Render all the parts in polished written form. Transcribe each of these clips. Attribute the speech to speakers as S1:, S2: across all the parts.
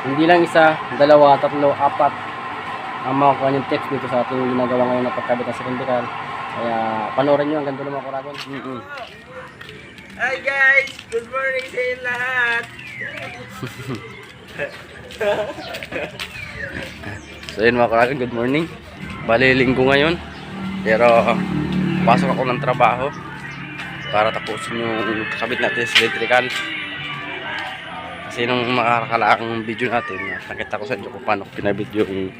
S1: Hindi lang isa, dalawa, tatlo, apat ang makukuha niyong tips dito sa ating ginagawa ngayon na pagkabit ng cylindrical. Kaya panoorin nyo hanggang dulo mga kuragon.
S2: Hi guys! Good morning sa inyo lahat!
S1: So yun mga kuragon, good morning. Bali linggo ngayon. Pero pasok ako ng trabaho para tapusin yung kakabit natin sa cylindrical. Kasi nung makakalaang video natin, nakita ko sa inyo kung paano pinabit yung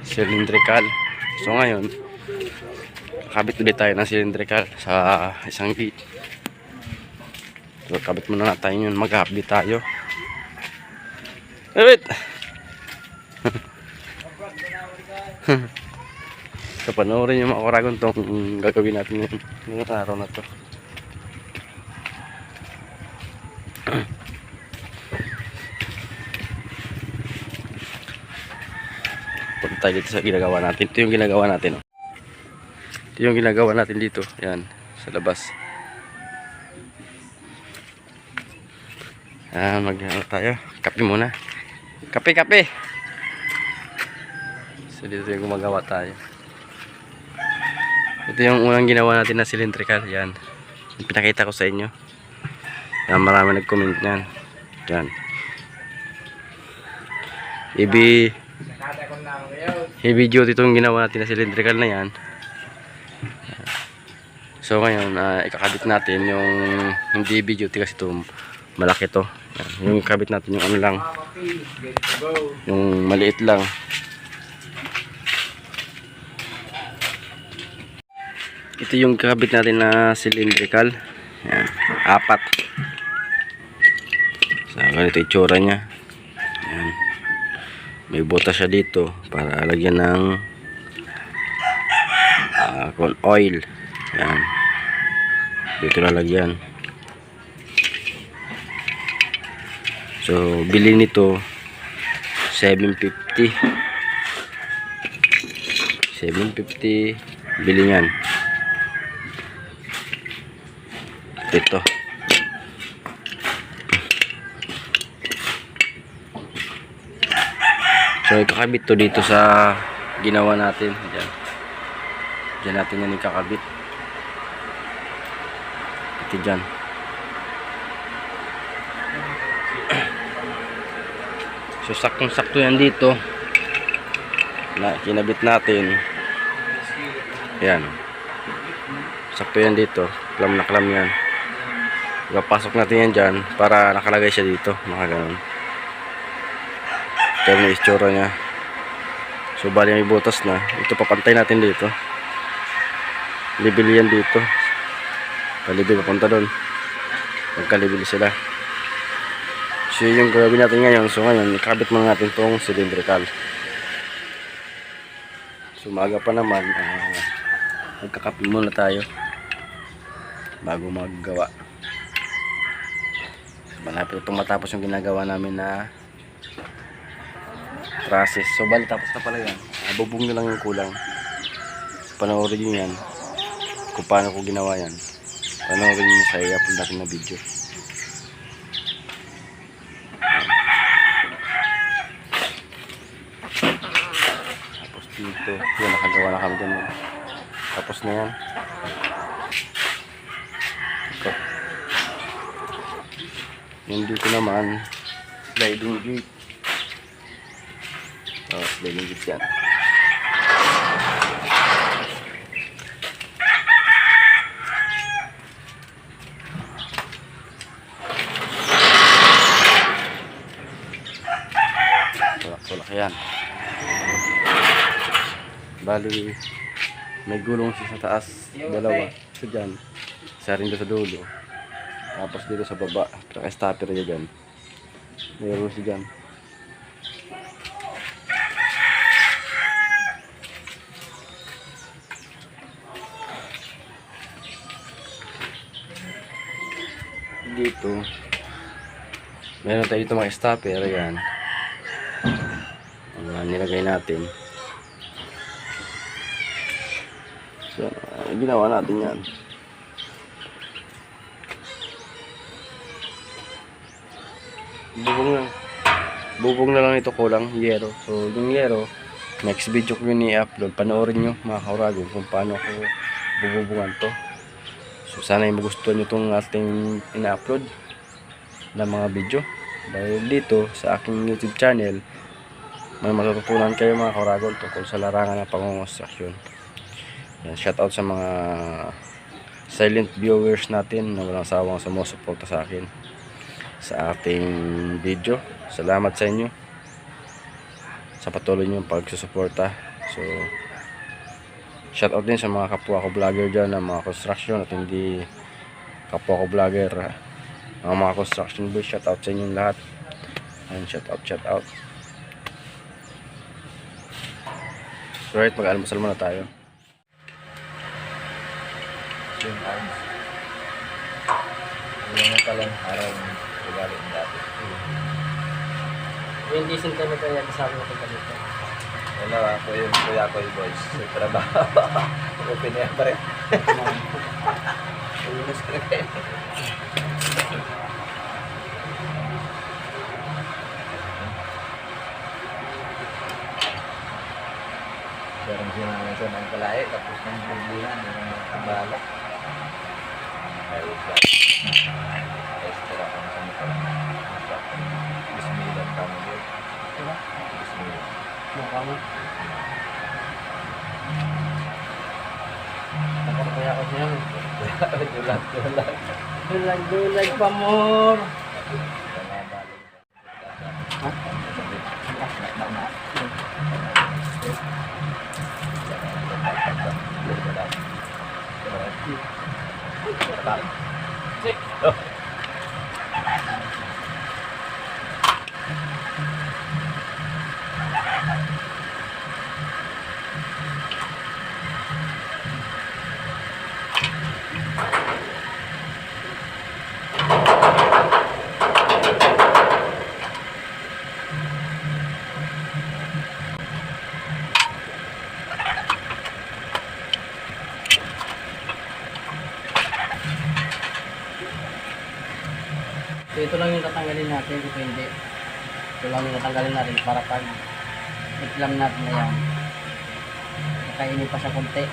S1: cylindrical. So ngayon, kabit ulit tayo ng cylindrical sa isang gate. So kabit muna natin yun, mag-update tayo. Wait! So panoorin yung mga kuragon tong gagawin natin ngayong araw na to. Punta tayo dito sa ginagawa natin. Ito yung ginagawa natin. Ito yung ginagawa natin dito. Yan, sa labas. Mag-ano tayo. Kape muna. Kape, kape! So dito yung gumagawa tayo. Ito yung unang ginawa natin na cylindrical. Yan. Yung pinakita ko sa inyo. Yan, marami nag-comment yan. Yan. Heavy duty itong ginawa natin na cylindrical na yan. So ngayon, ikakabit natin yung hindi heavy duty kasi ito malaki to. Yan. Yung kabit natin yung ano lang, yung maliit lang. Ito yung kabit natin na cylindrical. Yan, apat. So ganito yung itsura nya. Yan. May butas siya dito para lagyan ng oil. Yan. Dito lalagyan. So bili nito 750. 750 bili niyan. Ito. So ikakabit to dito sa ginawa natin. Diyan. Diyan natin yan ikakabit. Ito dyan. So saktong sakto yan dito. Na kinabit natin. Yan. Sakto yan dito. Klam na klam yan. Ipapasok natin yan dyan para nakalagay siya dito. Nakaganon. Ito yung istura nya. So bali may butas na. Ito papantay natin dito. Libili yan dito. Palibili papunta doon. Magkalibili sila. So yung gagawin natin ngayon. So ngayon ikabit muna natin itong cylindrical. So maaga pa naman. Magkakape muna tayo bago maggawa. Malapit itong matapos yung ginagawa namin na process. So bali tapos na pala yan. Bubong na lang yung kulang. Panoorin nyo yan kung paano ko ginawa yan. Panoorin nyo sa i-upload natin na video. Tapos dito yan, nakagawa na kami dyan. Tapos na yan. Ito. Yung dito naman sliding gate. Sliding gate yan. Tulak-tulak yan. Bali may gulong siya sa taas, dalawa. So dyan, isa rin doon sa dulo. Tapos dito sa baba, saka stopper niya dyan. Mayroon siya dyan. Dito meron tayo dito mga stopper. Ayan ang nilagay natin. So ginawa natin yan. Bubong lang. Bubong na lang ito, kulang yero. So yung yero, next video ko yun i-upload. Panoorin nyo mga kauragon kung paano ko bububungan to. So sana yung magustuhan nyo itong ating ina-upload na mga video. Dahil dito sa aking YouTube channel, may matututunan kayo mga kauragon tungkol sa larangan ng pangongonstruksyon. Yan, shout out sa mga silent viewers natin na walang sawang sumusuporta sa akin sa ating video. Salamat sa inyo sa patuloy niyong pagsusuporta. So shout out din sa mga kapwa ko vlogger dyan ng mga construction at hindi kapwa ko vlogger, mga construction boys. Shout out sa inyong lahat. And shout out. So right, mag-almusal muna tayo.
S2: Yung arms. Yung na palang araw ng ugali ng dati.
S3: 20 cm yan sa akin natin dito.
S2: Hello, ako yung kuya ko yung boys. Sa trabaho. Open na yan pa rin. Ulinas ka rin. Parang sinangan siya ng kalay. Tapos ng bubulan. Yung kabalak. Ayos lang. Extra kung saan ito. Bismillah kami yun.
S3: Diba?
S2: Bismillah.
S3: Mukha mo. Nakapaya ko siya. Dulag pa more. So ito lang yung tatanggalin natin, ito hindi. Ito lang yung tatanggalin natin para pag iklam natin na yan. Nakainin pa siya konti.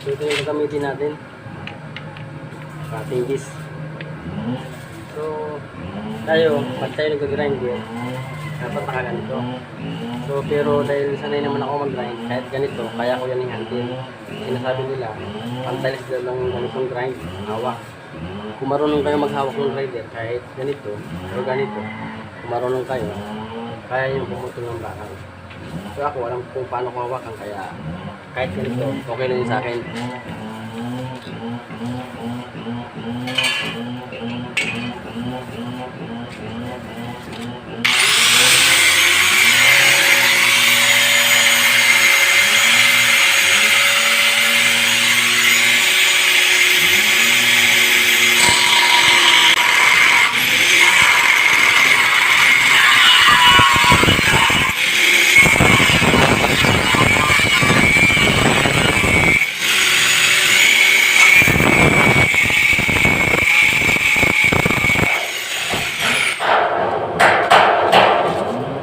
S3: So ito yung gagamitin natin sa ating gis. So pag tayo nag-grind yan, dapat nakaganito. So pero dahil sanay naman ako mag-grind, kahit ganito, kaya ko yan i-handle. Sinasabi nila, pantalis lang yung ganitong grind, hawak. Kung marunong kayo maghawak ng grinder, kahit ganito o ganito, kung marunong kayo, kaya yung pumutol ng bakal. So ako, alam kung paano ko hawakan, kaya kahit ganito, okay na yun sa akin.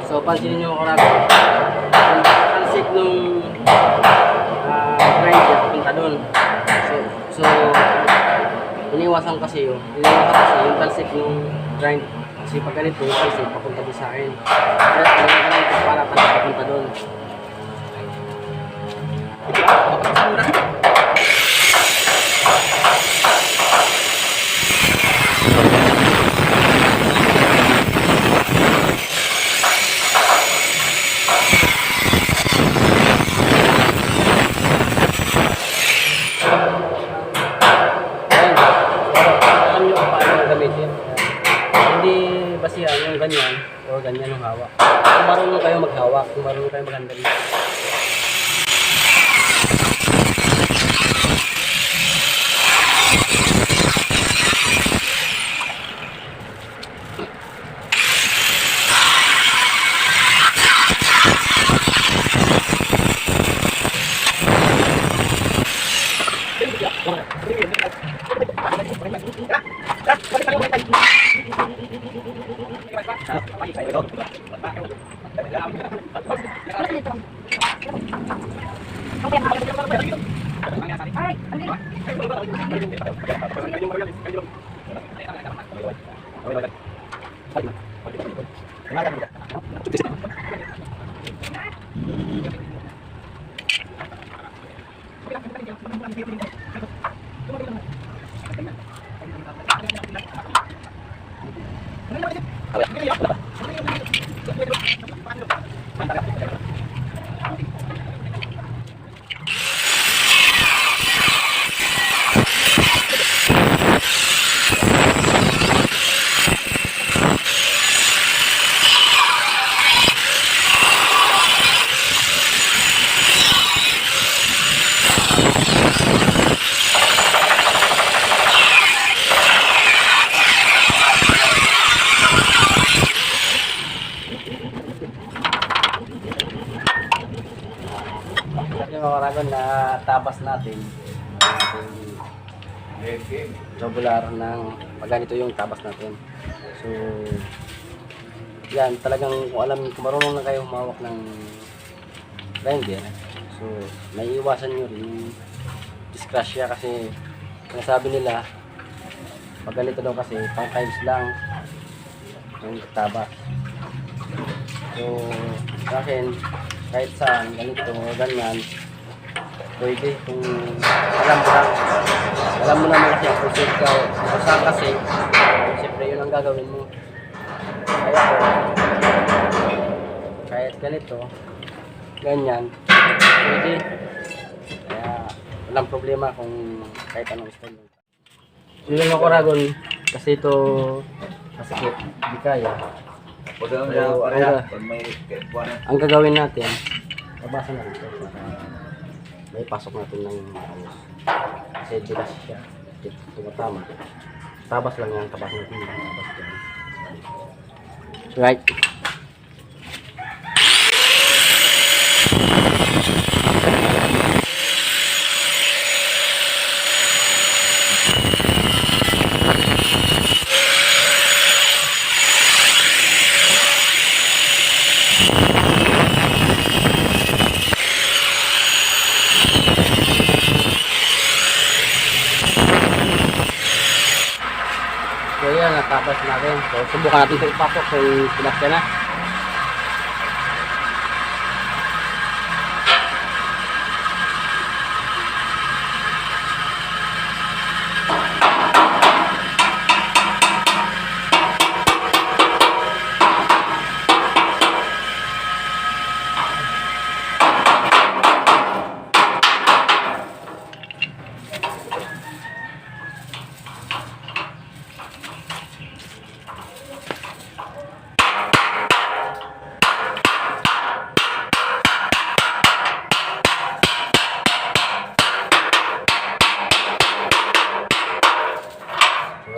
S3: So pansinin nyo ako natin, yung talsik nung grind niya, punta dun. So iniwasan kasi yung talsik nung grind. Kasi pag ganito, yung talsik papunta din sa akin. Kaya talaga ganito para talsik papunta dun. hawak kung marunong kayo maganda rin. Yung mga karagon na tabas natin, tubular ng pag ganito yung tabas natin. So yan, talagang kung marunong na kayo humawak ng grinder, so may iwasan nyo rin yung disgrasya kasi sinasabi nila pag ganito daw kasi pang times lang yung tabas. So sa akin, kahit saan, ganito o ganyan, pwede kung alam mo naman kasi kung safe ka o saan kasi, siyempre yun ang gagawin mo. Kaya ko, kahit ganito, ganyan, pwede. Kaya walang problema kung kahit anong style mo. Yung mga karagon, kasi ito masikip, di kaya. Ang gagawin natin, tabasan na ito para may pasok natin ng ayos. Kasi bilas siya, tumatama. Tabas lang yan, tabas natin yung tabas dyan. Right. So yan, natapos natin. So subukan natin ito ipasok kung pinasya na.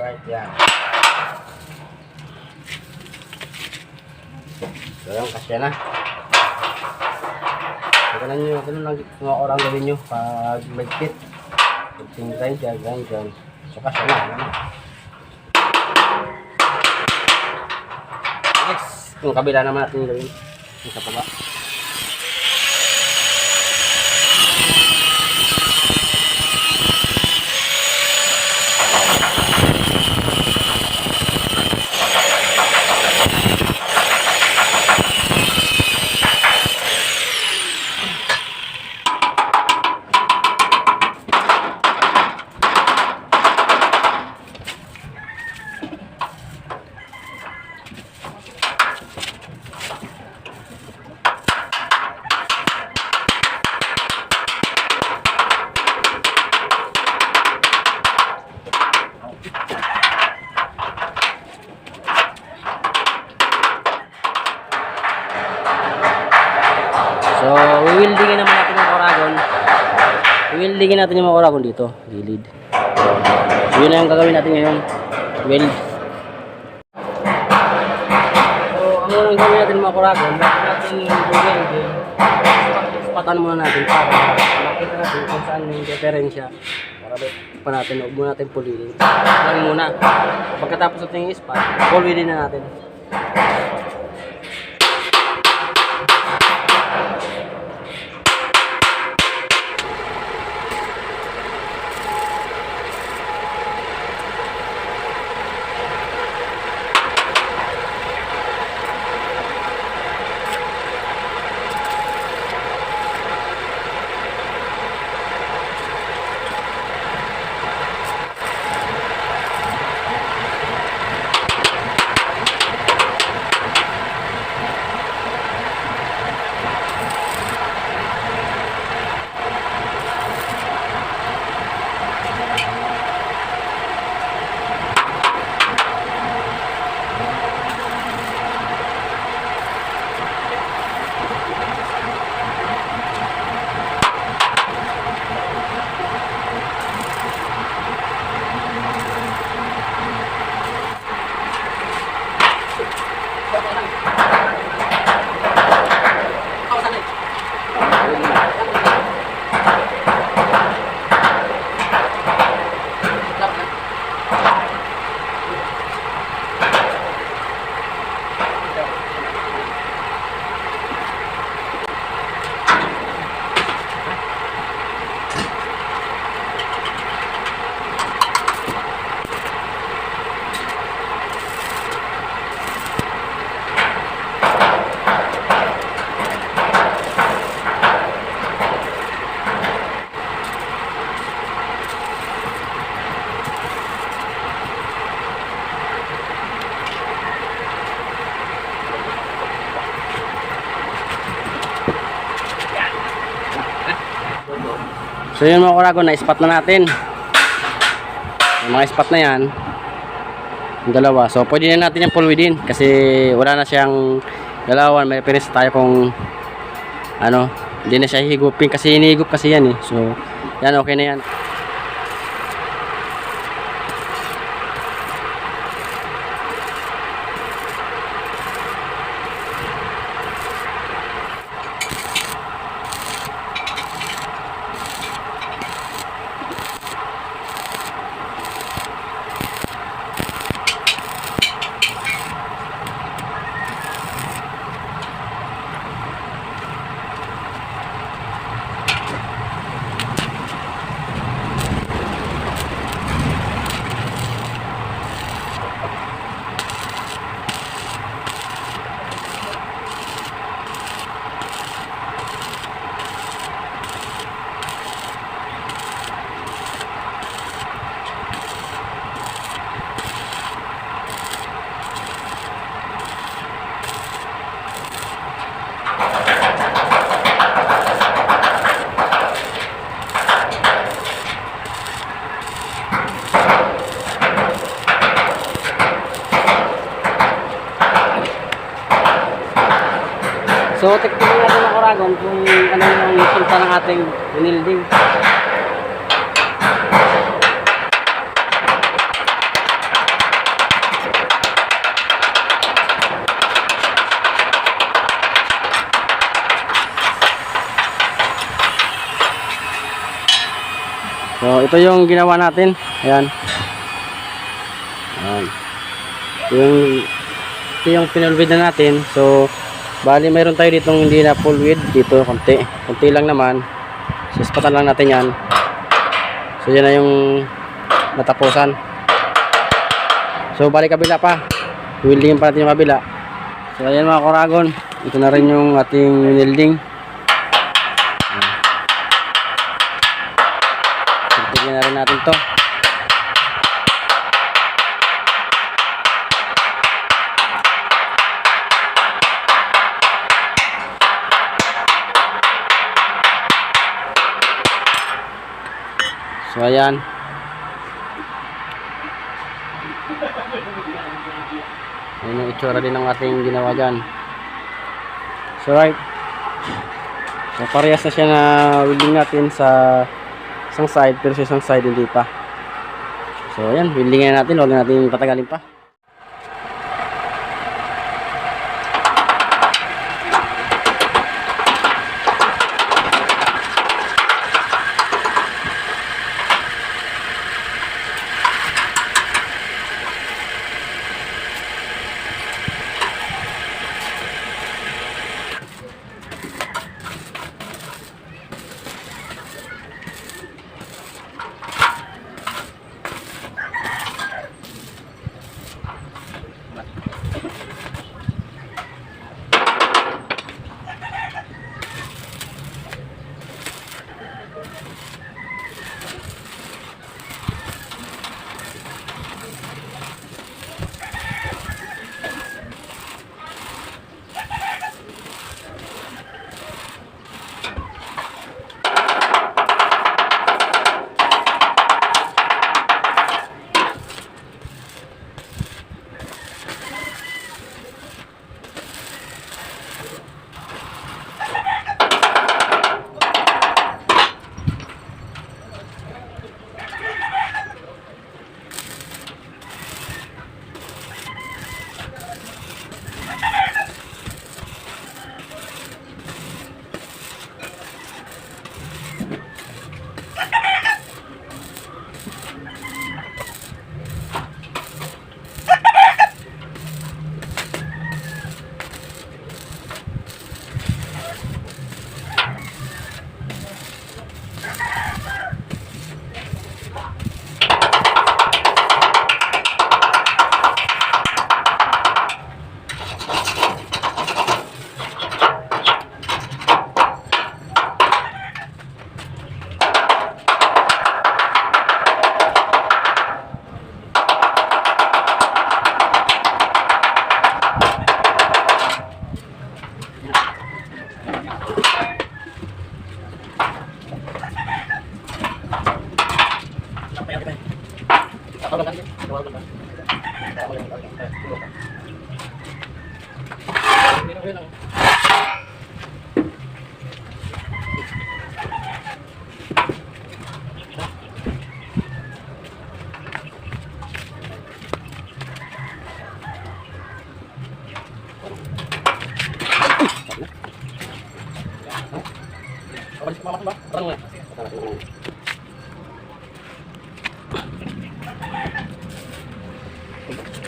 S3: Right, yan. So yan, kasya na. So ganun lang mga orang gawin nyo pag magkit. Pagtingkay dyan. So kasya na. Next, yung kabila naman natin gawin. Yung sa baba. weldingin natin yung mga kuragon dito, gilid. So, yun na yung gagawin natin ngayon. Weld. So, ang unang gawin natin mga kuragon, bakit natin welding? Ispatan muna natin para makita natin kung saan yung diferensya. Para pa natin, huwag muna natin puliin. Lang muna. Pagkatapos natin yung ispat, puliin na natin. So yun mga kuragon, na-spot na natin. Yung mga spot na yan, yung dalawa. So pwede na natin yung pulwidin kasi wala na siyang galawan. May pinis tayo kung ano, hindi na siya higupin kasi hinihigup kasi yan eh. So yan, okay na yan. So, tiktikin natin ang kuragon kung ano yung resulta ng ating winilding. So, ito yung ginawa natin. Ayan. Ayan. Ito yung pinulwid na natin. So, bali mayroon tayo ditong hindi na full width dito, konti lang naman. So ispatan lang natin yan. So yan na yung natapusan. So bali kabila pa, welding pa natin yung kabila. So ayan mga kuragon, ito na rin yung ating welding. Tignan na rin natin to. So ayan. Ayan yung itsura din ng ating ginawa dyan. So right. So parehas na siya na welding natin sa isang side, pero sa isang side hindi pa. So ayan, windingan natin, huwag natin patagalin pa.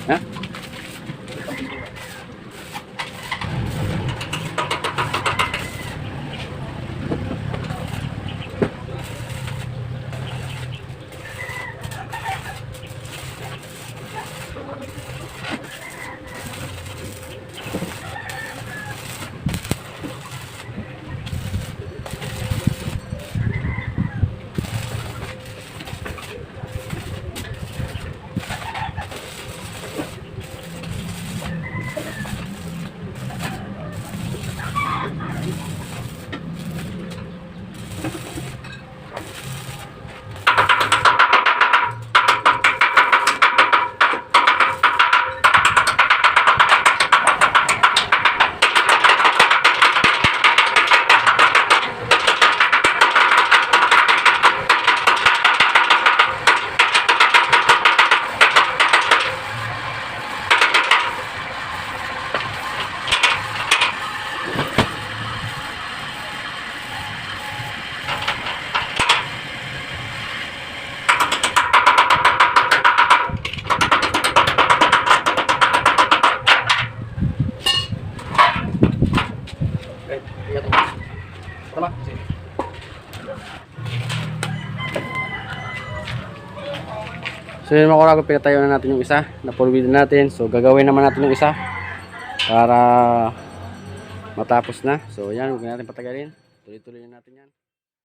S1: Ha?
S3: So yun mga kurago, pinatayo na natin yung isa, napulwid natin. So gagawin naman natin yung isa para matapos na. So yan, huwag natin patagalin, tuloy-tuloy na natin yan.